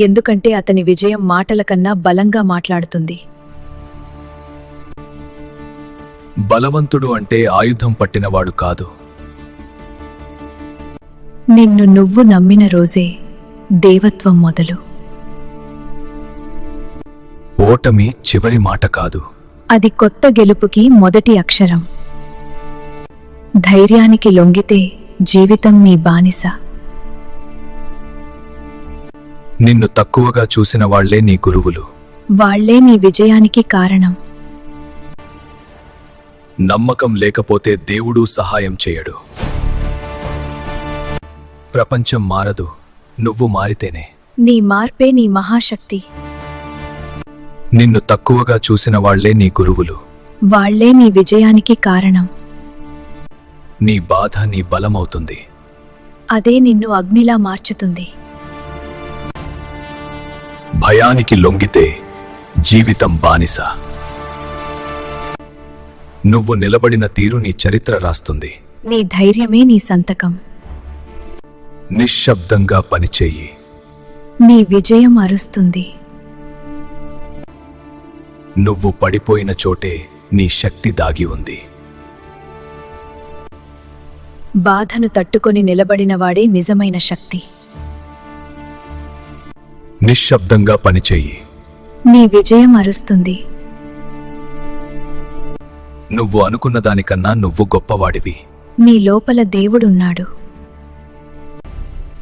ఎందుకంటే అతని విజయం మాటల కన్నా బలంగా మాట్లాడుతుంది. బలవంతుడు అంటే ఆయుధం పట్టినవాడు కాదు. నిన్ను నువ్వు నమ్మిన రోజే దేవత్వం మొదలు. ఓటమి చివరి మాట కాదు, అది కొత్త గెలుపుకి మొదటి అక్షరం. ధైర్యానికి లొంగితే జీవితం నీ బానిస. నిన్ను తక్కువగా చూసిన వాళ్లే నీ గురువులు. వాళ్లే నీ విజయానికి కారణం. నమ్మకం లేకపోతే దేవుడు సహాయం చేయడు. ప్రపంచం మారదు, నువ్వు మారితేనే. నీ మార్పే నీ మహాశక్తి. నిన్ను తక్కువగా చూసిన వాళ్లే నీ గురువులు. వాళ్లే నీ విజయానికి కారణం. నీ బాధ నీ బలమవుతుంది. అదే నిన్ను అగ్నిలా మార్చుతుంది. భయానికి లొంగితే జీవితం బానిస. నువ్వు నిలబడిన తీరు నీ చరిత్ర రాస్తుంది. నీ ధైర్యమే నీ సంతకం. నిశ్శబ్దంగా పనిచేయి. నీ విజయం అరుస్తుంది. నువ్వు పడిపోయిన చోటే నీ శక్తి దాగి ఉంది. బాధను తట్టుకొని నిలబడినవాడే నిజమైన శక్తి. నిశ్శబ్దంగా పనిచేయి. నీ విజయం అరుస్తుంది. నువ్వు అనుకున్న దానికన్నా నువ్వు గొప్పవాడివి. నీ లోపల దేవుడున్నాడు.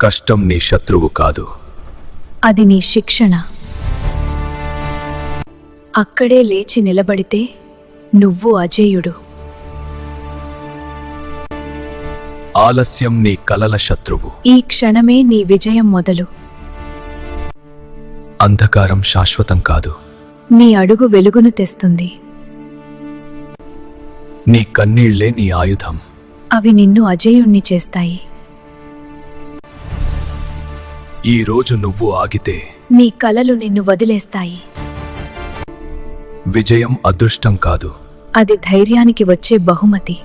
కష్టం నీ శత్రువు కాదు, అది నీ శిక్షణ. అక్కడే లేచి నిలబడితే నువ్వు అజేయుడు. ఆలస్యం నీ కలల శత్రువు. ఈ క్షణమే నీ విజయం మొదలు. అంధకారం శాశ్వతం కాదు. నీ అడుగు వెలుగును తెస్తుంది. నీ కన్నీళ్లే నీ ఆయుధం. అవి నిన్ను అజేయుణ్ణి చేస్తాయి. ఈ రోజు నువ్వు ఆగితే నీ కలలు నిన్ను వదిలేస్తాయి. విజయం అదృష్టం కాదు, అది ధైర్యానికి వచ్చే బహుమతి.